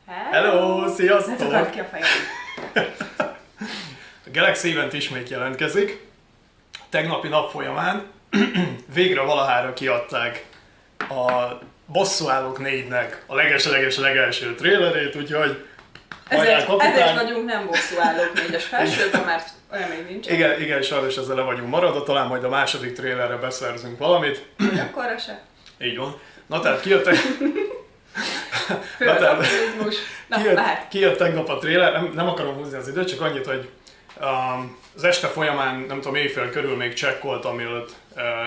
Hello! Sziasztok! Ne takard ki a fejem! A Galaxy Event ismét jelentkezik. Tegnapi nap folyamán végre valahára kiadták a Bosszúállók 4-nek a leges legelső trailerét, úgyhogy ezért vagyunk nem Bosszúállók 4-es felsőben, mert olyan még nincs. Igen, sajnos ezzel le vagyunk maradva, talán majd a második trailerre beszerzünk valamit. Vagy akkorra se. Így van. Na tehát kijött... Fő az optimizmus. Kijött tegnap a trailer, nem akarom húzni az időt, csak annyit, hogy az este folyamán, nem tudom, éjfél körül még csekkoltam, mielőtt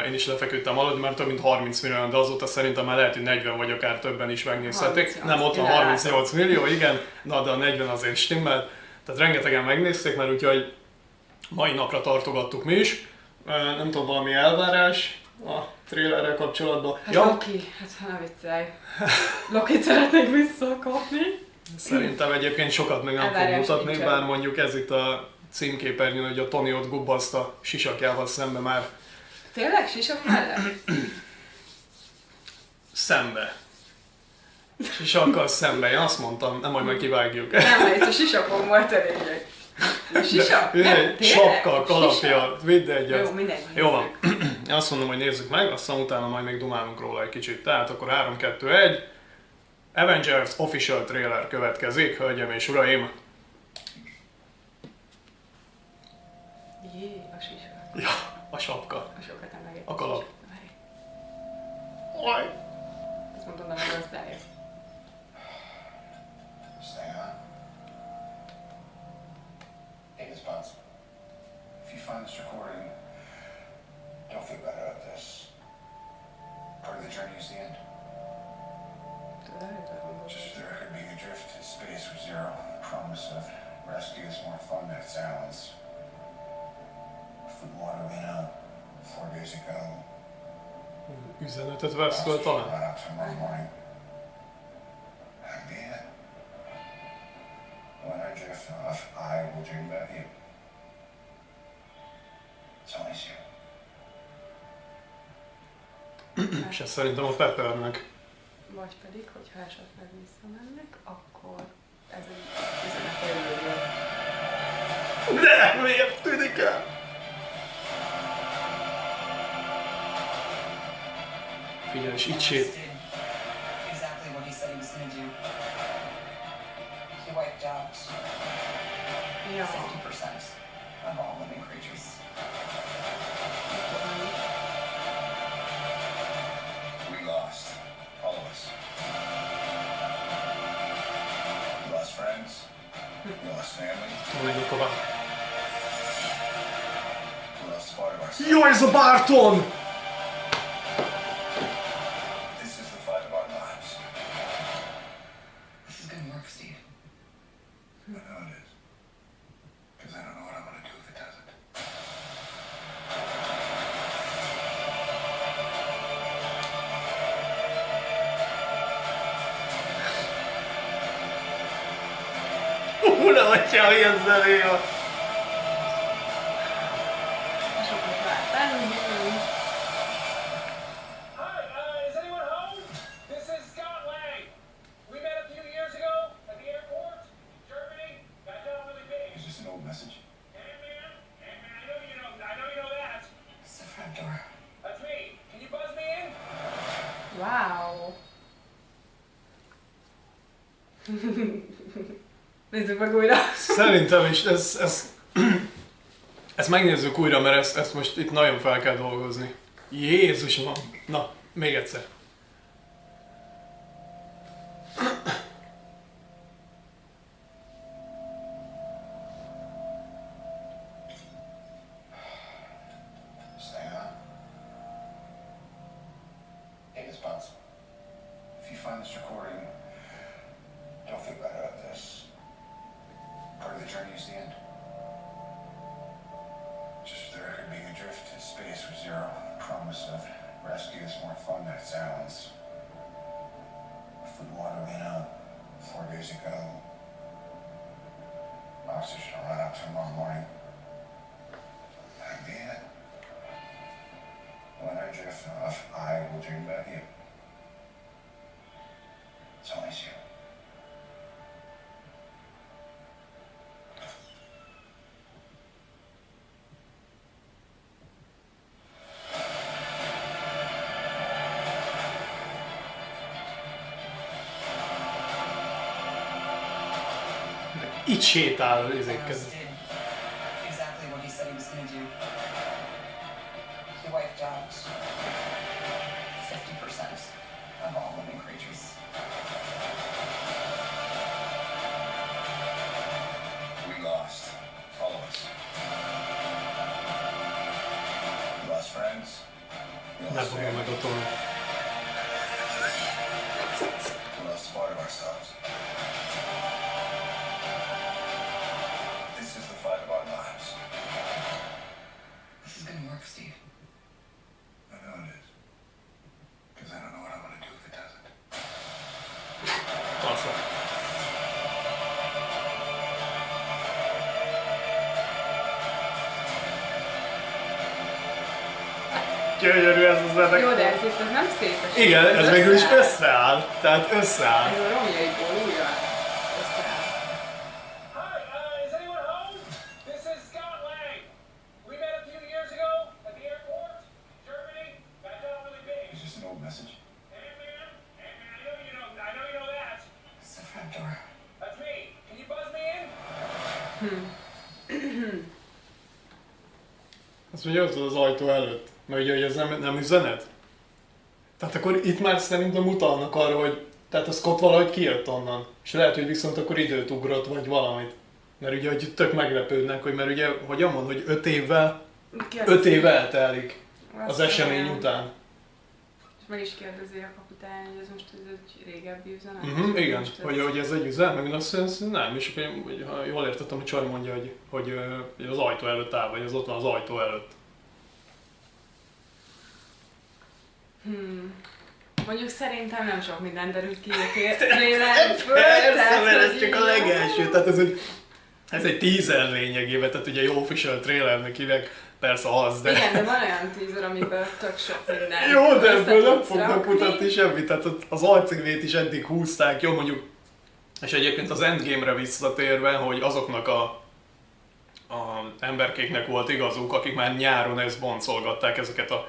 én is lefeküdtem aludni, mert több mint 30 millió, de azóta szerintem már lehet, hogy 40 vagy akár többen is megnézhetik. Nem, ott van 38 millió, igen, na de a 40 azért stimmel. Tehát rengetegen megnézték, mert úgyhogy mai napra tartogattuk mi is. Nem tudom, valami elvárás a trailerrel kapcsolatban. Hát ja. Loki, hát ne viccelj. Lokit szeretnék visszakapni. Szerintem egyébként sokat még nem fog mutatni, bár mondjuk ez itt a címképernyőn, hogy a Tony ott gubbaszt a sisakjával szembe már. Tényleg? Sisak mellett? Szembe. Sisakkal szembe, én azt mondtam, nem majd kivágjuk. Nem, itt a sisakon volt a lényeg. Sisak? Nem, sapka, kalapja, mindegy. Jó, mindegy. Jó van. Én azt mondom, hogy nézzük meg, aztán utána majd még dumálunk róla egy kicsit. Tehát akkor 3, 2, 1. Avengers Official Trailer következik, hölgyem és uraim. Jé, a sisak. Ja, a sapka. A sokat nem megértem. A kalap. Oj. Ezt mondom, nem az osztályos. Stay on. Hey, Miss Buns. If you find this recording, don't feel bad about this. Part of the journey is the end. Just for the record, being adrift in space with zero promise of rescue is more fun than it sounds. Food and water ran out 4 days ago. Üzenetet vesz föl talán? Run out tomorrow morning. Be it. When I drift off, I will dream about you. It's always you. És ez szerintem a Peppernek. Vagy pedig, hogyha esetleg visszamennek, akkor ez egy üzenet a jövőből. De miért tűnik el? Figyelj, és így sét. Exactly what he said he was going to do. He wiped out Ja. 50% of all living creatures. We lost. All of us. We lost friends. We lost family. Mondjuk tovább. We lost a part of ourselves. Jó, ez a Barton! This is the fight of our lives. This is going to work, Steve. I know it is. Because I don't know what I'm going to do if it doesn't. Uram, atya, milyen zené van! Sokat vártál, hogy jön. Hi, is anyone home? This is Scott Lang. We met a few years ago at the airport, Germany. Got done really big. Is this an old message? Hey man, I know you know that. It's the front door. That's me. Can you buzz me in? Wow. Nézzük meg újra. Szerintem is ezt megnézzük újra, mert ezt most itt nagyon fel kell dolgozni. Jézusom! Na, még egyszer. Stay on. Hey, Miss Buns. If you find this recording, don't feel bad about this. Part of the journey is the end. Just for the record, being adrift in space with zero promise of rescue is more fun than it sounds. Food and water ran out 4 days ago. Oxygen will run out tomorrow morning. Be it. When I drift off, I will dream about you. It's always you. így sétál Thanos izékkel. did exactly what he said he was gonna do. He wiped out 50% of all living creatures. We lost. All of us. We lost friends. We Nem lost fogja family. megatolni. We lost part of ourselves. This is the fight of our lives. This is gonna work, Steve. I know it is. Because I don't know what I'm going to do if it doesn't. Fasza. Gyönyörű ez az zene. Jó, de ezért ez nem szép. Igen, ez végül is összeáll. összeáll. Tehát összeáll. Ez a romjaiból újra összeáll. Hi, is anyone home? This is Scott Lang. We met a few years ago at the airport, Germany. Got done really big. It's just an old message. Ant-Man, I know you know that. It's the front door. That's me. Can you buzz me in? Azt mondja, ott van az ajtó előtt. Mert ugye, hogy ez nem üzenet. Tehát akkor itt már szerintem utalnak arra, hogy tehát a Scott valahogy kijött onnan. És lehet, hogy viszont akkor időt ugrott, vagy valamit. Mert ugye, hogy tök meglepődnek, hogy mert ugye, hogyan mond, hogy 5 év eltelik az esemény után. És meg is kérdezi a kapitány, hogy ez most ez egy régebbi üzenet. Igen, Most ez- hogy ez egy üzenet, meg azt mondja, nem, és akkor hogy, ha jól értettem, hogy Csaj mondja, hogy az ajtó előtt áll, vagy az ott van az ajtó előtt. Mondjuk szerintem nem sok minden derült ki a trailerből, Mert ez csak a legelső, tehát ez egy teaser lényegében, tehát ugye egy official trailernek hívják, persze az, de... Igen, de van olyan teaser, amiben tök sok minden. Jó, de ebből nem tudsz fognak rakni. mutatni semmit, tehát az alcímét is eddig húzták, jó mondjuk, és egyébként az Endgame-re visszatérve, hogy azoknak a emberkéknek volt igazuk, akik már nyáron ezt boncolgatták ezeket a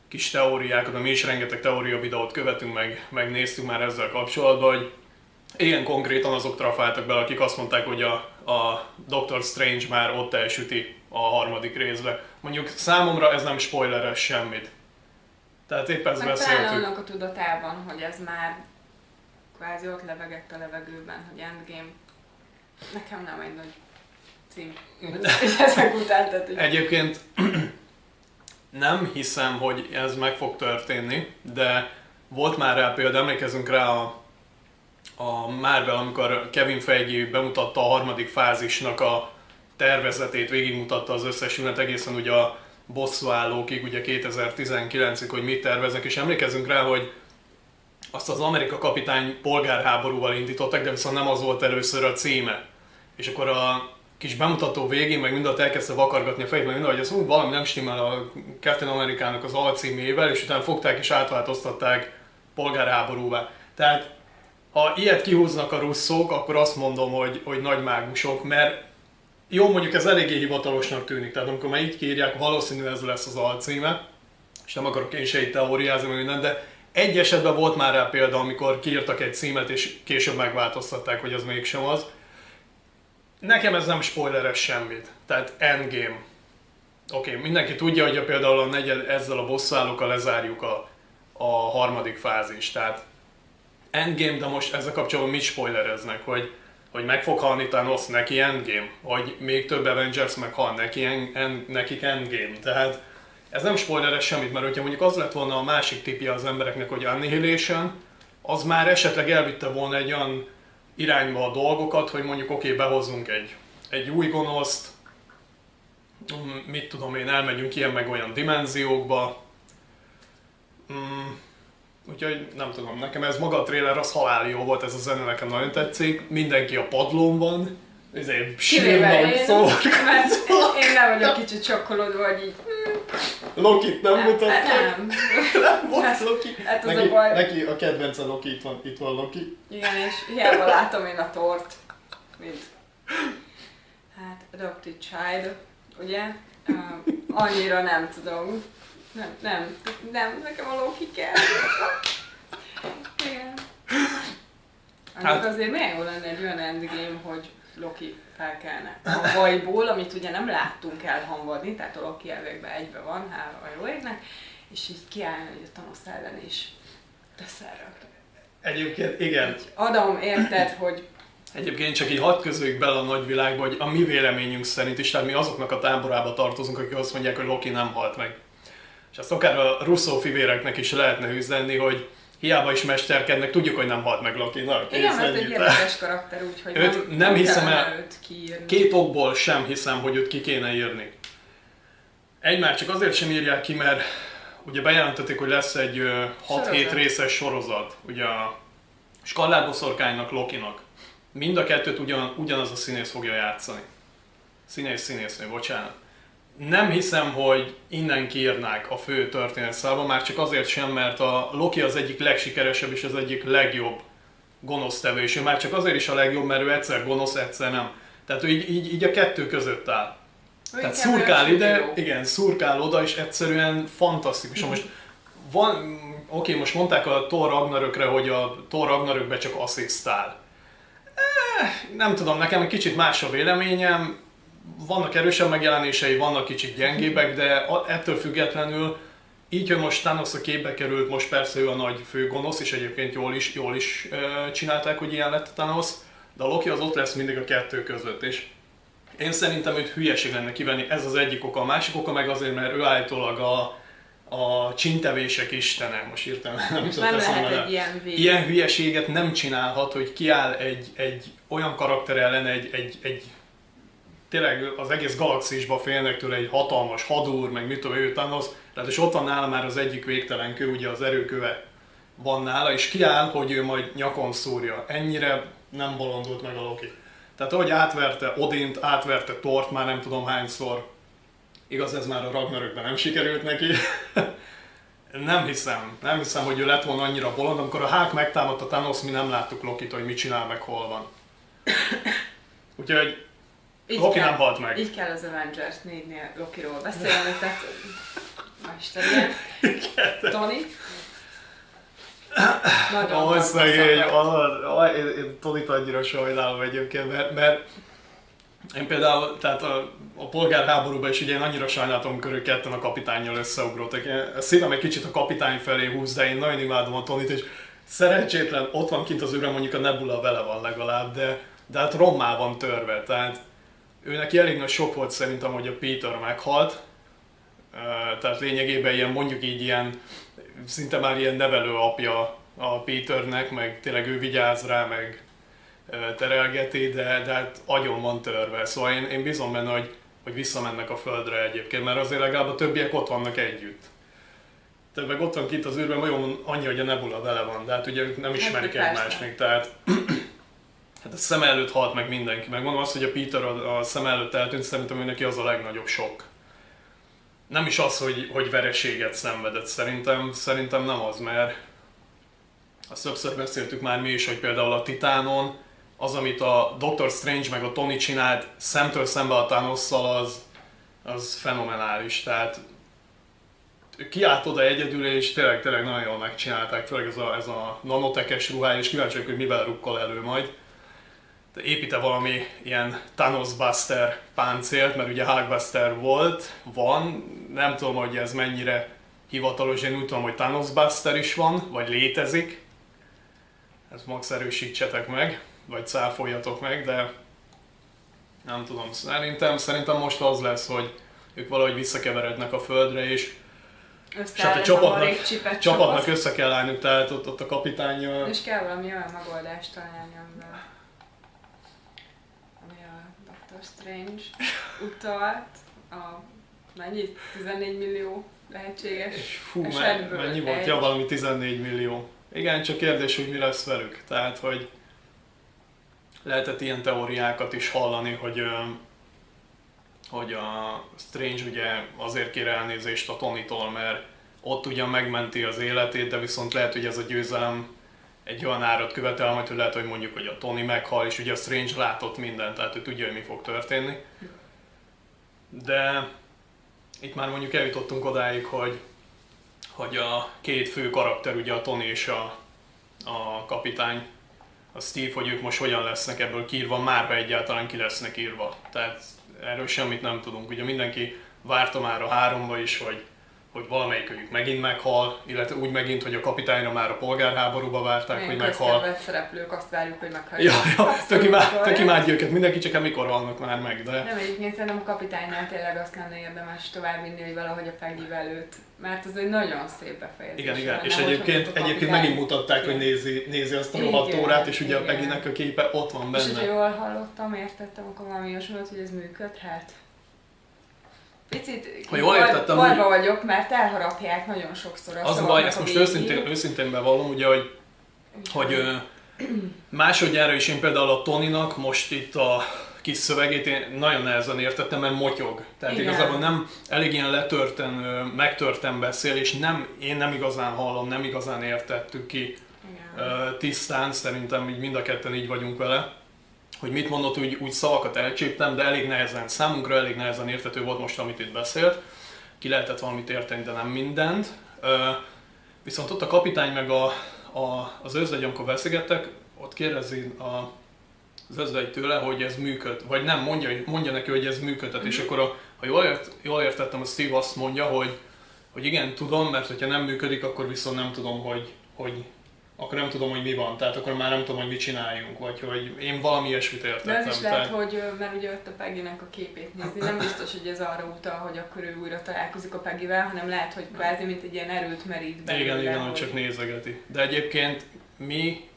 kis teóriákat, mi is rengeteg teória videót követünk, meg néztünk már ezzel kapcsolatban, hogy igen, konkrétan azok trafáltak bele, akik azt mondták, hogy a Doctor Strange már ott elsüti a harmadik részbe. Mondjuk számomra ez nem spoileres semmit. Tehát épp ezt Meg talán beszéltük. annak a tudatában, hogy ez már kvázi ott levegett a levegőben, hogy Endgame. Nekem nem egy nagy cím. És ezek után, tehát így... Egyébként nem hiszem, hogy ez meg fog történni, de volt már rá példa, emlékezünk rá a Marvel, amikor Kevin Feige bemutatta a harmadik fázisnak a tervezetét, végigmutatta az összes filmet egészen ugye a bosszúállókig, ugye 2019-ig, hogy mit terveznek, és emlékezünk rá, hogy azt az Amerika kapitány polgárháborúval indították, de viszont nem az volt először a címe. És akkor a kis bemutató végén, meg mindent elkezdte vakargatni a fejét, meg minden, hogy ez valami nem stimmel a Captain Amerikának az alcímével, és utána fogták és átváltoztatták polgárháborúvá. Tehát ha ilyet kihúznak a russzók, akkor azt mondom, hogy nagy mágusok, mert jó, mondjuk ez eléggé hivatalosnak tűnik, tehát amikor már így kiírják, valószínűleg ez lesz az alcíme, és nem akarok én se így teóriázni, meg minden, de egy esetben volt már rá példa, amikor kiírtak egy címet, és később megváltoztatták, hogy az mégsem az. Nekem ez nem spoileres semmit, tehát Endgame. Oké, mindenki tudja, hogy például ezzel a bosszúállókkal lezárjuk a harmadik fázist, tehát Endgame, de most ezzel kapcsolatban mit spoilereznek, hogy meg fog halni Thanos, neki Endgame, hogy még több Avengers meghal nekik Endgame, tehát ez nem spoileres semmit, mert hogyha mondjuk az lett volna a másik tipje az embereknek, hogy Annihilation, az már esetleg elvitte volna egy olyan irányba a dolgokat, hogy mondjuk oké, behozunk egy új gonoszt, mit tudom én, elmegyünk ilyen meg olyan dimenziókba. Úgyhogy nem tudom, nekem ez maga a trailer az halál jó volt, ez a zene nekem nagyon tetszik, mindenki a padlón van, ezért Kivéve sírnak, én, szórnak. mert én nem vagyok kicsit sokkolódva, hogy így... Lokit nem mutattak. Nem. Nem volt Loki. Hát az a baj. Neki a kedvence Loki, itt van Loki. Igen, és hiába látom én a tort, mint... Hát, Adopted Child, ugye? Annyira nem tudom. Nem, nekem a Loki kell. Igen. Hát- Azért milyen jó lenne egy olyan endgame, hogy Loki felkelne a vajból, amit ugye nem láttunk elhamvadni, tehát a Loki elvégben egybe van, hála a jó égnek, és így kiállna hogy a Thanos ellen is beszerrak. Egyébként igen. Így adom, érted, hogy Egyébként csak így hadd közöljük bele a nagyvilágba, hogy a mi véleményünk szerint is, tehát mi azoknak a táborába tartozunk, akik azt mondják, hogy Loki nem halt meg. És ezt akár a Russo fivéreknek is lehetne üzenni, hogy hiába is mesterkednek, tudjuk, hogy nem halt meg Loki. Na, igen, mert egy érdekes karakter, úgyhogy nem hiszem el, őt kiírni. két okból sem hiszem, hogy őt ki kéne írni. Egymár csak azért sem írják ki, mert ugye bejelentették, hogy lesz egy 6-7 részes sorozat, ugye a Skallárboszorkánynak, Lokinak. Mind a kettőt ugyanaz a színész fogja játszani. Színésznő, bocsánat. Nem hiszem, hogy innen kiírnák a fő történetszálba, már csak azért sem, mert a Loki az egyik legsikeresebb és az egyik legjobb gonosztevő, és ő már csak azért is a legjobb, mert ő egyszer gonosz, egyszer nem. Tehát ő így a kettő között áll. Tehát szurkál ide, igen, szurkál oda, és egyszerűen fantasztikus. Most van, most mondták a Thor Ragnarökre, hogy a Thor Ragnarökbe csak asszisztál. Nem tudom, nekem egy kicsit más a véleményem. Vannak erősebb megjelenései, vannak kicsit gyengébbek, de ettől függetlenül így, hogy most Thanos a képbe került, most persze ő a nagy fő gonosz, és egyébként jól is csinálták, hogy ilyen lett a Thanos, de a Loki az ott lesz mindig a kettő között, és én szerintem őt hülyeség lenne kivenni, ez az egyik oka. A másik oka meg azért, mert ő állítólag a csíntevések istene, most hirtelen nem tudom, nem lehet egy ilyen vég. Ilyen hülyeséget nem csinálhat, hogy kiáll egy olyan karakter ellen, egy tényleg az egész galaxisba félnek tőle egy hatalmas hadúr, meg mit tudom ő Thanos, tehát és ott van nála már az egyik végtelen kő, ugye az erőköve van nála, és kiáll, hogy ő majd nyakon szúrja. Ennyire nem bolondult meg a Loki. Tehát ahogy átverte Odint, átverte Thort már nem tudom hányszor, igaz, ez már a Ragnarökben nem sikerült neki. Nem hiszem, hogy ő lett volna annyira bolond, amikor a Hulk megtámadta Thanos, mi nem láttuk Lokit, hogy mit csinál, meg hol van. Úgyhogy Loki nem halt meg. Így kell az Avengers 4-nél Lokiról beszélni, tehát Istenien. Tony? Nagyon szegény, én Tonit annyira sajnálom egyébként, mert én például, tehát a polgárháborúban is ugye én annyira sajnáltam, amikor ők ketten a kapitánnyal összeugrottak. A szívem egy kicsit a kapitány felé húz, de én nagyon imádom a Tonit, és szerencsétlen ott van kint az űrben, mondjuk a Nebula vele van legalább, de hát rommá van törve, tehát ő neki elég nagy sok volt szerintem, hogy a Peter meghalt, tehát lényegében ilyen, mondjuk így ilyen, szinte már ilyen nevelő apja a Peternek, meg tényleg ő vigyáz rá, meg terelgeti, de hát agyon van törve. Szóval én bízom benne, hogy visszamennek a Földre egyébként, mert azért legalább a többiek ott vannak együtt. Tehát meg ott van kint az űrben, olyan annyi, hogy a Nebula vele van, de hát ugye ők nem ismerik egymást még, tehát hát a szem előtt halt meg mindenki. Megmondom azt, hogy a Peter a szem előtt eltűnt, szerintem ő neki az a legnagyobb sok. Nem is az, hogy vereséget szenvedett, szerintem nem az, mert azt többször beszéltük már mi is, hogy például a Titánon, az, amit a Doctor Strange meg a Tony csinált szemtől szembe a Thanosszal, az fenomenális. Tehát kiállt oda egyedül, és tényleg nagyon jól megcsinálták, főleg ez a nanotekes ruhája, és kíváncsi vagyok, hogy mivel rukkol elő majd. De épít-e valami ilyen Thanos Buster páncélt, mert ugye Hulkbuster van, nem tudom, hogy ez mennyire hivatalos, én úgy tudom, hogy Thanos Buster is van, vagy létezik. Ezt max erősítsetek meg, vagy cáfoljatok meg, de nem tudom, szerintem most az lesz, hogy ők valahogy visszakeverednek a Földre, és hát a csapatnak össze kell állnunk, tehát ott a kapitánnyal. És kell valami olyan megoldást találni, ami a Doctor Strange utalt, mennyi? 14 millió lehetséges esetből. Mennyi volt? Ja, valami 14 millió. Igen, csak kérdés, hogy mi lesz velük. Tehát, hogy lehetett ilyen teóriákat is hallani, hogy a Strange ugye azért kér elnézést a Tonytól, mert ott ugyan megmenti az életét, de viszont lehet, hogy ez a győzelem egy olyan árat követel, majd hogy lehet, hogy mondjuk, hogy a Tony meghal, és ugye a Strange látott mindent, tehát ő tudja, hogy mi fog történni. De itt már mondjuk eljutottunk odáig, hogy a két fő karakter, ugye a Tony és a kapitány, a Steve, hogy ők most hogyan lesznek ebből kiírva, már ha egyáltalán ki lesznek írva. Tehát erről semmit nem tudunk. Ugye mindenki várta már a 3-ba is, hogy valamelyikük megint meghal, illetve úgy megint, hogy a kapitányra már a polgárháborúba várták, hogy meghal. Milyen szereplők, azt várjuk, hogy meghallják. Tök imádja őket mindenki, csak mikor halnak már meg, de... Nem, egyébként szerintem a kapitánynál tényleg azt lenne érdemes továbbvinni, hogy valahogy a Peggy-vel őt, mert az egy nagyon szép befejezés. Igen, és egyébként megint mutatták, hogy nézi azt a rohadt órát, és ugye a Peggynek a képe ott van benne. És hogyha jól hallottam, értettem, akkor valami olyasmi volt, hogy ez működhet. Picit bajba vagyok, mert elharapják nagyon sokszor az a baj, ezt most őszintén bevallom, ugye, hogy másodjára is én például a Tonynak most itt a kis szövegét én nagyon nehezen értettem, mert motyog. Tehát igen. Igazából nem elég ilyen megtörten beszél, és én nem igazán hallom, nem igazán értettük ki tisztán, szerintem így mind a ketten így vagyunk vele. Hogy mit mondott, úgy szavakat elcsíptem, de számunkra elég nehezen érthető volt most, amit itt beszélt. Ki lehetett valamit érteni, de nem mindent. Viszont ott a kapitány meg az özvegy, amikor beszélgettek, ott kérdezi az özvegy tőle, hogy ez működ, vagy nem, mondja neki, hogy ez működhet, és akkor ha jól értettem, a Steve azt mondja, hogy igen, tudom, mert hogyha nem működik, akkor viszont nem tudom, akkor nem tudom, hogy mi van, tehát akkor már nem tudom, hogy mit csináljunk, vagy hogy én valami ilyesmit értettem. De az is lehet, hogy, mert ugye ott a Peggynek a képét nézni, nem biztos, hogy ez arra utal, hogy akkor ő újra találkozik a Peggyvel, hanem lehet, hogy kvázi mint egy ilyen erőt merít belőle. Igen, hogy csak nézegeti. De egyébként mi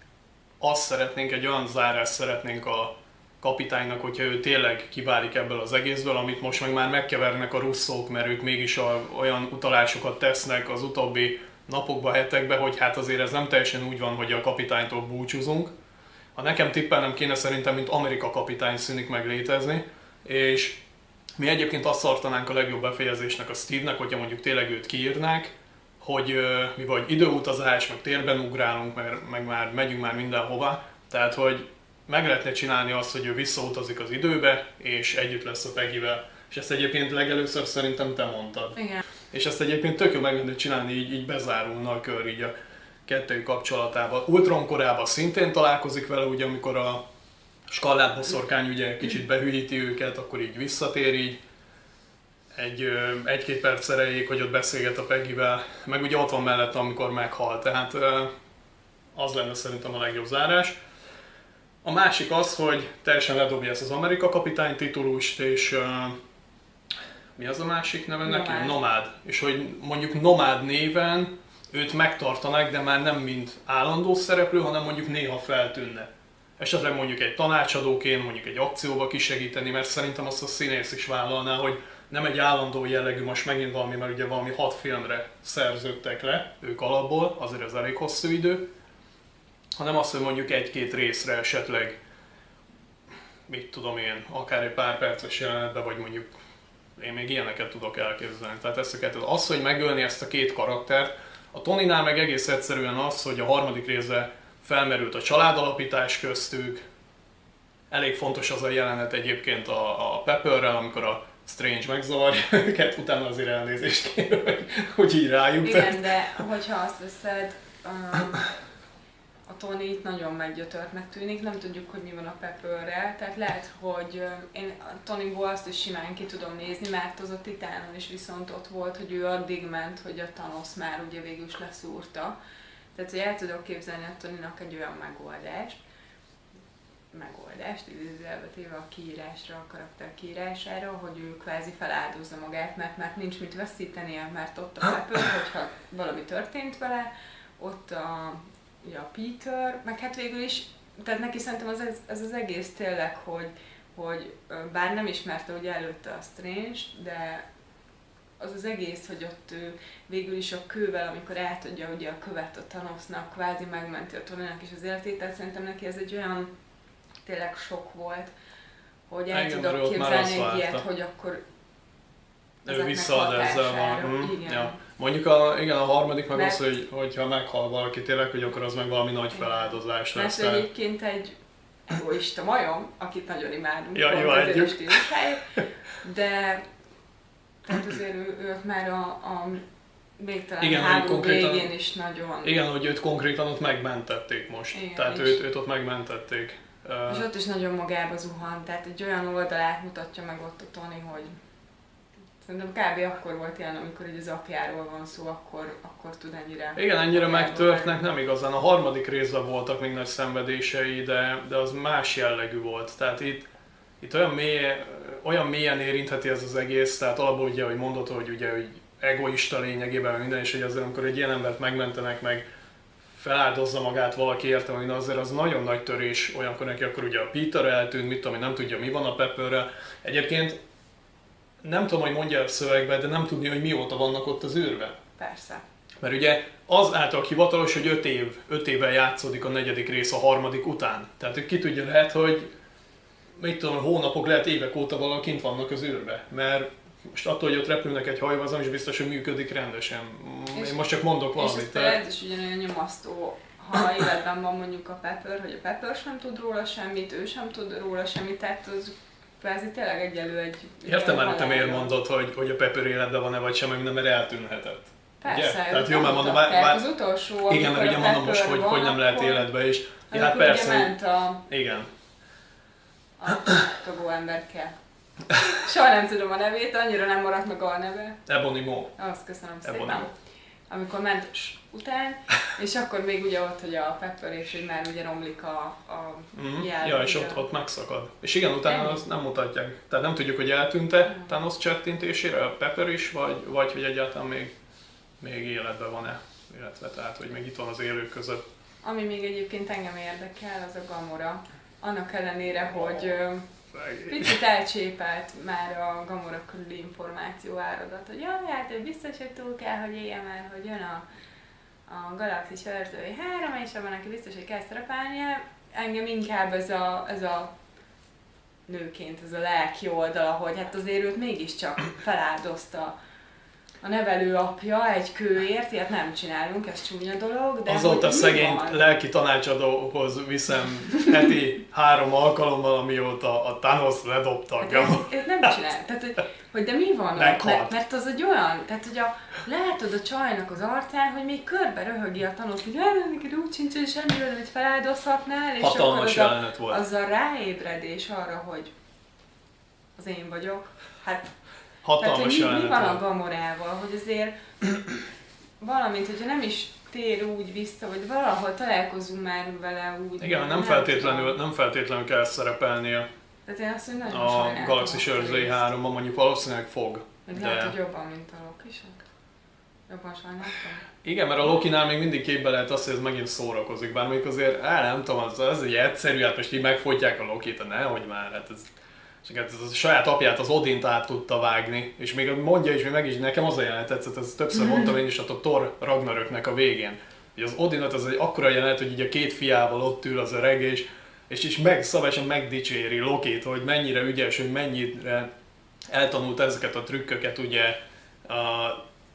azt szeretnénk, egy olyan zárást szeretnénk a kapitánynak, hogyha ő tényleg kiválik ebből az egészből, amit most meg már megkevernek a russzók, mert ők mégis olyan utalásokat tesznek az utóbbi napokban, hetekben, hogy hát azért ez nem teljesen úgy van, hogy a kapitánytól búcsúzunk. Ha nekem tippelnem kéne, szerintem, mint Amerika kapitány szűnik meg létezni, és mi egyébként azt tartanánk a legjobb befejezésnek a Steve-nek, hogyha mondjuk tényleg őt kiírnák, hogy mi vagy időutazás, meg térben ugrálunk, meg már megyünk már mindenhova, tehát hogy meg lehetne csinálni azt, hogy ő visszautazik az időbe, és együtt lesz a Peggyvel. És ezt egyébként legelőször szerintem te mondtad. Igen. És ezt egyébként tök jó meg lehetne csinálni, így bezárulna a kör így a kettőjük kapcsolatában. Ultron korában szintén találkozik vele, ugye amikor a skallábboszorkány ugye kicsit behűíti őket, akkor így visszatér így. Egy-két perc erejéig, hogy ott beszélget a Peggyvel, meg ugye ott van mellette, amikor meghal, tehát az lenne szerintem a legjobb zárás. A másik az, hogy teljesen ledobja ezt az Amerika kapitány titulust, és mi az a másik neve neki? Nomád. És hogy mondjuk Nomád néven őt megtartanák, de már nem mint állandó szereplő, hanem mondjuk néha feltűnne. Esetleg mondjuk egy tanácsadóként, mondjuk egy akcióba kisegíteni, mert szerintem azt a színész is vállalná, hogy nem egy állandó jellegű, most megint valami, mert ugye valami 6 filmre szerződtek le ők alapból, azért ez elég hosszú idő, hanem azt, hogy mondjuk 1-2 részre esetleg, mit tudom én, akár egy pár perces jelenetben, vagy mondjuk én még ilyeneket tudok elképzelni. Tehát az, hogy megölni ezt a 2 karaktert, a Tonynál meg egész egyszerűen az, hogy a 3. részben felmerült a családalapítás köztük. Elég fontos az a jelenet egyébként a Pepperrel, amikor a Strange megzavarja őket, utána azért elnézést kér, hogy így rájuk. Igen, de hogyha azt veszed, a Tony itt nagyon meggyötörtnek tűnik, nem tudjuk, hogy mi van a Pepperrel, tehát lehet, hogy én a Tonyból azt is simán ki tudom nézni, mert az a Titánon is viszont ott volt, hogy ő addig ment, hogy a Thanos már ugye végül is leszúrta. Tehát, hogy el tudok képzelni a Tonynak egy olyan megoldást, idézőjelbe téve a kiírásra, a karakter kiírására, hogy ő kvázi feláldozza magát, mert nincs mit veszítenie, mert ott a Pepper, hogyha valami történt vele, ott ugye a Peter, meg hát végül is, tehát neki szerintem ez az egész tényleg, hogy bár nem ismerte ugye előtte a Strange, de az egész, hogy ott ő végül is a kővel, amikor átadja ugye a követ a Thanosnak, kvázi megmenti a Tonynak is az életét, tehát szerintem neki ez egy olyan tényleg sok volt, hogy el tudok képzelni egy ilyet, hogy akkor ő visszaad ezzel van. Ja. Mondjuk a 3. meg az, hogy ha meghal valaki tényleg, hogy akkor az meg valami nagy feláldozás lesz. Mert egyébként egy egoista majom, akit nagyon imádunk, de tehát azért ő már a végtelen Igen, háború konkrétan- végén is nagyon... Igen, hogy őt konkrétan ott megmentették most. Igen, Tehát és- őt ott megmentették. És ott is nagyon magába zuhan, tehát egy olyan oldalát mutatja meg ott a Tony, hogy szerintem kb. Akkor volt ilyen, amikor így az apjáról van szó, akkor tud ennyire... Igen, ennyire magába megtörtnek, lenni. nem igazán. A harmadik részben voltak még nagy szenvedései, de az más jellegű volt. Tehát itt olyan mélyen érintheti ez az egész, tehát alapból ugye, hogy mondod, hogy egoista lényegében meg minden, és hogy azért, amikor egy ilyen embert megmentenek, meg feláldozza magát valaki érte, hogy azért az nagyon nagy törés olyankor neki, akkor ugye a Peter eltűnt, mit tudom, én nem tudja, mi van a Pepperrel. Egyébként nem tudom, hogy mondja a szövegben, de nem tudni, hogy mióta vannak ott az űrben. Persze. Mert ugye az által hivatalos, hogy 5 évvel játszódik a negyedik rész a harmadik után. Tehát hogy ki tudja, lehet, hogy mit tudom, hónapok, lehet évek óta valahol kint vannak az űrbe. Mert most attól, hogy ott repülnek egy hajóval, az nem is biztos, hogy működik rendesen. Én most csak mondok És valamit. ez is ugyanolyan nyomasztó, ha életben van mondjuk a Pepper, hogy a Pepper sem tud róla semmit, ő sem tud róla semmit, tehát az kvázi tényleg egyelő egy... Értem már, hogy te miért halálra. mondod, hogy a Pepper életben van-e vagy sem, mert eltűnhetett. Persze, Ugye? Tehát őt jó, már mondom, mutatták. Az utolsó, igen, mert amikor ugye a mondom most, Pepper hogy van, nem lehet akkor- életbe is. Ja, hát amikor ugye persze, ment a igen. tagó emberke. Soha nem tudom a nevét, annyira nem maradt meg a neve. Ebony Maw. Azt köszönöm Ebony szépen. Maw. Amikor ment után, és akkor még ugye ott, hogy a Pepper és hogy már ugye romlik a jel. Ja, és ugye. ott megszakad. És igen, utána Ennyi? azt nem mutatják. Tehát nem tudjuk, hogy eltűnt-e Thanos csettintésére a Pepper is, vagy hogy egyáltalán még életben van-e. Illetve tehát, hogy még itt van az élők között. Ami még egyébként engem érdekel, az a Gamora. Annak ellenére, hogy picit elcsépelt már a Gamora körüli információ áradat, hogy jaj, hát ő biztos, hogy túl kell, hogy éljen, mert hogy jön a Galaxis őrzői 3, és abban neki biztos, hogy kell szerepelnie. Engem inkább ez a nőként, ez a lelki oldala, hogy hát azért őt mégiscsak feláldozta a nevelő apja egy kőért, ilyet nem csinálunk, ez csúnya dolog, de Azóta hogy mi szegény van? lelki tanácsadóhoz viszem heti 3 alkalommal, amióta a Thanos ledobta a Hát Gamorát. ezt nem csinál. Tehát, hogy de mi van ott? Meghalt. Mert az egy olyan, tehát hogy látod a csajnak az arcán, hogy még körbe röhögi a Thanos, hogy neked úgy sincs, hogy semmi, hogy feláldozhatnál, és Hatalmas akkor jelenet volt. az a ráébredés arra, hogy az én vagyok. Hát, tehát, Hatalmas hogy mi jelenet van a volt. Gamorával, hogy azért valamint, hogyha nem is tér úgy vissza, vagy valahol találkozunk már vele úgy. Igen, nem feltétlenül kell szerepelnie Tehát én azt, hogy nagyon a sajnáltam Galaxis azt a őrzői részt. 3-ban, mondjuk valószínűleg fog. Még lehet, De hogy jobban, mint a Lokisek. Jobban sajnáltam. igen, mert a Lokinál még mindig képbe lehet azt, hogy ez megint szórakozik, bár mondjuk azért, nem tudom, az egy egyszerű, hát most így megfojtják a Lokit, nehogy már, hát ez... És hát ez a saját apját, az Odint át tudta vágni, és még mondja is, még meg is, nekem az a jelenet tetszett, ezt többször mondtam én is, ott a Thor Ragnaröknek a végén. Hogy az Odinot az egy akkora jelenet, hogy így a 2 fiával ott ül az öreg, és is szabályosan megdicséri Lokit, hogy mennyire ügyes, hogy mennyire eltanult ezeket a trükköket, ugye a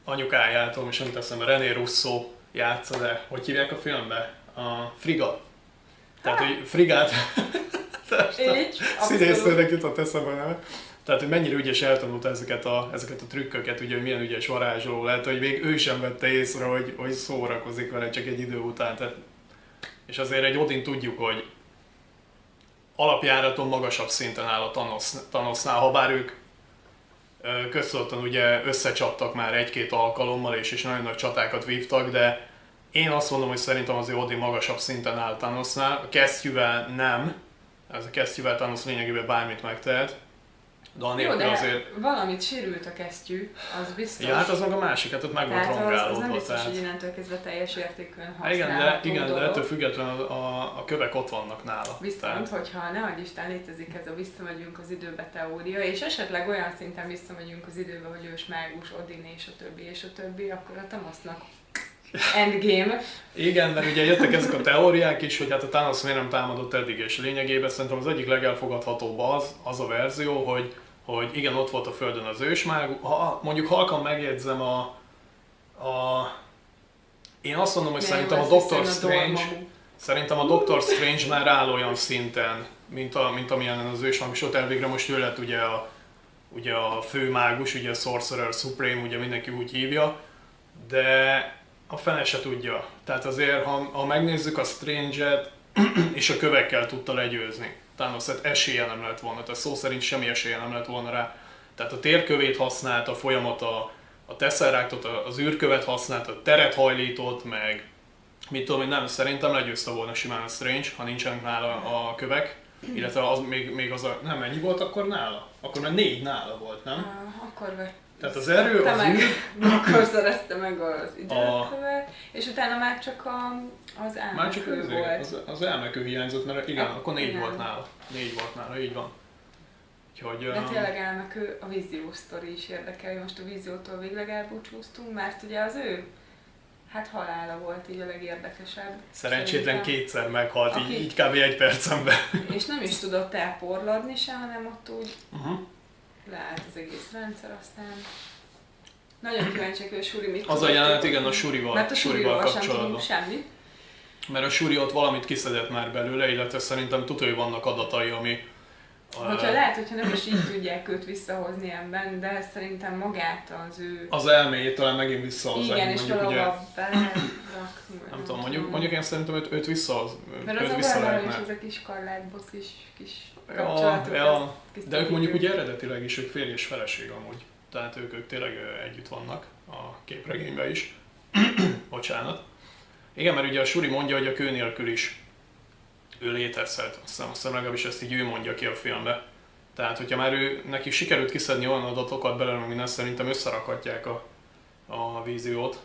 anyukájától, most nem teszem, René Russo játsza, de hogy hívják a filmbe? A Frigga. Tehát, hogy Frigát... Így, Színésznek jutott eszembe a neve. Tehát, hogy mennyire ügyes eltanulta ezeket a trükköket, ugye, hogy milyen ügyes varázsló lehet, hogy még ő sem vette észre, hogy szórakozik vele csak egy idő után. Tehát, és azért egy Odin tudjuk, hogy alapjáraton magasabb szinten áll a Thanosnál, ha bár ők köztudottan ugye összecsaptak már 1-2 alkalommal, és nagyon nagy csatákat vívtak, de én azt mondom, hogy szerintem azért Odin magasabb szinten áll Thanosnál. A kesztyűvel nem. Ez a kesztyűvel Thanos lényegében bármit megtehet. De Jó, anélkül de azért... valamit sérült a kesztyű, az biztos. Ja, hát az meg a másik, hát ott meg volt tehát az nem rongálódva. biztos, hogy innentől kezdve teljes értékűen Igen, használható de ettől dolog. függetlenül a kövek ott vannak nála. Viszont, hogyha ne adj Isten létezik ez a visszamegyünk az időbe teória, és esetleg olyan szinten visszamegyünk az időbe, hogy ős mágus, Odin és a többi, akkor a Thanosnak endgame. Igen, mert ugye jöttek ezek a teóriák is, hogy hát a Thanos miért nem támadott eddig, és lényegében szerintem az egyik legelfogadhatóbb az a verzió, hogy igen, ott volt a Földön az ősmágus, mondjuk halkan megjegyzem én azt mondom, hogy szerintem a Doctor Doctor Strange már áll olyan szinten, mint amilyen az ősmágus, ott elvégre most ő lett ugye a fő mágus, ugye a Sorcerer Supreme, ugye mindenki úgy hívja, de a fene se tudja. Tehát azért, ha megnézzük a Strange-et, és a kövekkel tudta legyőzni. Thanos-et esélye nem lett volna, tehát szó szerint semmi esélye nem lett volna rá. Tehát a térkövét használta, folyamata a Tesseractot, az űrkövet használta, a teret hajlított, meg mit tudom én, nem, szerintem legyőzte volna simán a Strange, ha nincsenek nála a kövek. Illetve az, még az a, nem, mennyi volt akkor nála? Akkor már 4 nála volt, nem? Akkor vett. Tehát az erő, az űr... Akkor szerezte meg az időkövet, és utána már csak az Már csak elmekő volt. az elmekő hiányzott, mert igen, akkor 4 igen. volt nála. 4 volt nála, így van. Úgyhogy, De tényleg elmekő, a vízió sztori is érdekel, hogy most a víziótól végleg elbúcsúztunk, mert ugye az ő halála volt így a legérdekesebb. szerencsétlen kétszer meghalt, Aki- így kb. 1 percen belül. És nem is tudott elporladni se, hanem ott úgy Uh-huh. leállt az egész rendszer, aztán nagyon kíváncsiak, hogy a Suri mit Az a tudott jelenet, tudni. igen, a Surival, Mert a Surival Suriról sem kapcsolatban. tudunk semmit. Mert a Suri ott valamit kiszedett már belőle, illetve szerintem tudja, hogy vannak adatai, ami... Hogyha lehet, hogyha nem is így tudják őt visszahozni ebben, de szerintem magát az ő... az elméjét talán megint visszahozzák. Igen, és mondjuk, ugye, valahol belerakni. nem tudom, mondjuk én szerintem őt visszahoz. Mert Őt az vissza a is lehetne. ez a kis korlátbosz is, kis Ja, kapcsolatuk. ja. ez De ők mondjuk tisztelítő. ugye eredetileg is, ők férj és feleség amúgy. Tehát ők tényleg együtt vannak a képregényben is. Bocsánat. Igen, mert ugye a Suri mondja, hogy a kő nélkül is ő létezhet. Azt hiszem legalábbis ezt így ő mondja ki a filmbe. Tehát, hogyha már neki sikerült kiszedni olyan adatokat belőle, ami nem szerintem összerakhatják a víziót.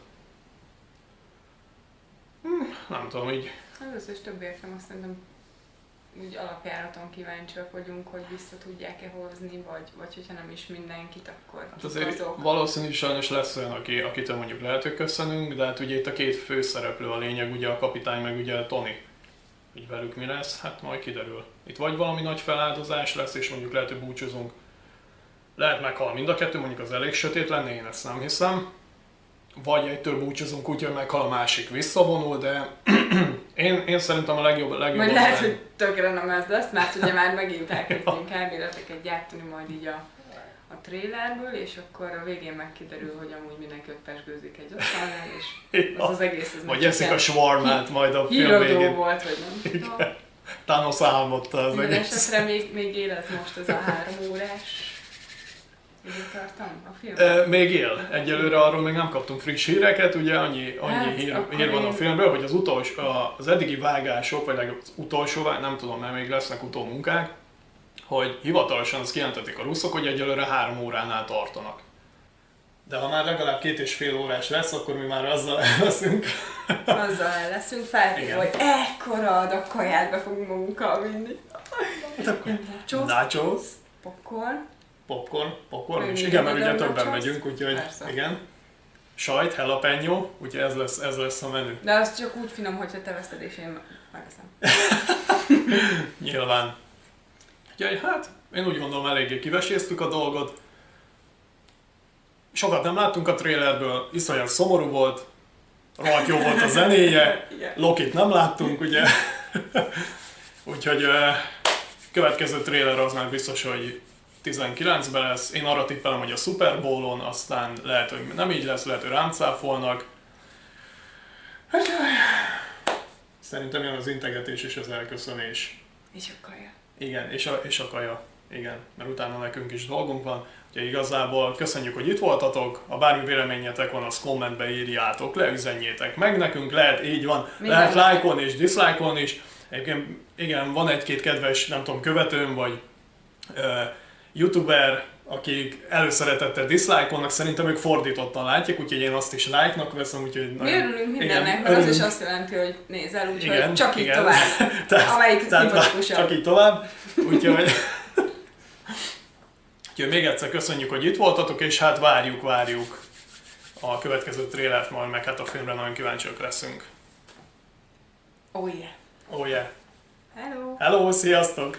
Nem tudom, így Az összes többi értem, azt szerintem úgy alapjáraton kíváncsiak vagyunk, hogy vissza tudják-e hozni, vagy hogyha nem is mindenkit, akkor hát kik azért azok. valószínűleg sajnos lesz olyan, akitől mondjuk lehet, hogy köszönünk, de hát ugye itt a két főszereplő a lényeg, ugye a kapitány meg ugye Tony. Így velük mi lesz? Hát majd kiderül. Itt vagy valami nagy feláldozás lesz, és mondjuk lehet, hogy búcsúzunk. Lehet meghal mind a kettő, mondjuk az elég sötét lenne, én ezt nem hiszem. Vagy egytől búcsúzunk úgy, hogy meghal a másik visszavonul, de én szerintem a legjobb Vagy az lehet, lenne. hogy tökre nem ez lesz, mert ugye már megint elkezdünk elméleteket gyártani majd így a trailerből, és akkor a végén megkiderül, hogy amúgy mindenki ott pesgőzik egy asztalnál, és az egész ez Vagy eszik a svarmát majd a film híradó végén. volt, vagy nem tudom. Thanos álmodta az Minden egész. esetre még él ez most ez a 3 órás időtartam a film. Még él. Egyelőre arról még nem kaptunk friss híreket, ugye annyi Hát, hír akkor van a én- filmből, hogy az eddigi vágások, vagy legalább az utolsó nem tudom, mert még lesznek utómunkák, hogy hivatalosan azt kijelentették a russzok, hogy egyelőre 3 óránál tartanak. De ha már legalább 2,5 órás lesz, akkor mi már azzal leszünk. Azzal el leszünk feltéve, Igen. hogy ekkora adag kaját be fogunk magunkkal vinni. Nachos, Nachos, popcorn, popcorn is. Még Igen, mert ugye mindig többen nachos? megyünk, úgyhogy Persze. igen. Sajt, jalapeno, úgyhogy ez lesz a menü. de az csak úgy finom, hogyha te veszed és én megeszem. Nyilván. Úgyhogy hát, én úgy gondolom eléggé kiveséztük a dolgot. Sokat nem láttunk a trailerből, iszonyat szomorú volt, rohadt jó volt a zenéje, Igen. Lokit nem láttunk, ugye? Úgyhogy következő trailer az már biztos, hogy 19-ben lesz. Én arra tippelem, hogy a Super Bowl-on, aztán lehet, hogy nem így lesz, lehet, hogy rám cáfolnak. Hát, szerintem jön az integetés és az elköszönés. És a kaja. Igen, és a kaja. Igen, mert utána nekünk is dolgunk van. Úgyhogy igazából köszönjük, hogy itt voltatok. Ha bármi véleményetek van, azt kommentbe írjátok le, üzenjétek meg nekünk. Lehet, így van, lehet lájkolni és diszlájkolni is. Egyébként igen, van egy-két kedves, nem tudom, követőm, vagy youtuber, akik előszeretettel diszlájkolnak, szerintem ők fordítottan látják, úgyhogy én azt is like-nak veszem, úgyhogy... Mi örülünk mindennek, igen, mert az is örülünk. azt jelenti, hogy nézel, úgyhogy Igen, csak így igen. tovább. Amelyik tehát szimpatikusabb. csak így tovább. Úgyhogy még egyszer köszönjük, hogy itt voltatok, és hát várjuk a következő trélert majd, meg hát a filmre nagyon kíváncsiak leszünk. Oh yeah. Oh yeah. Hello. Hello, sziasztok!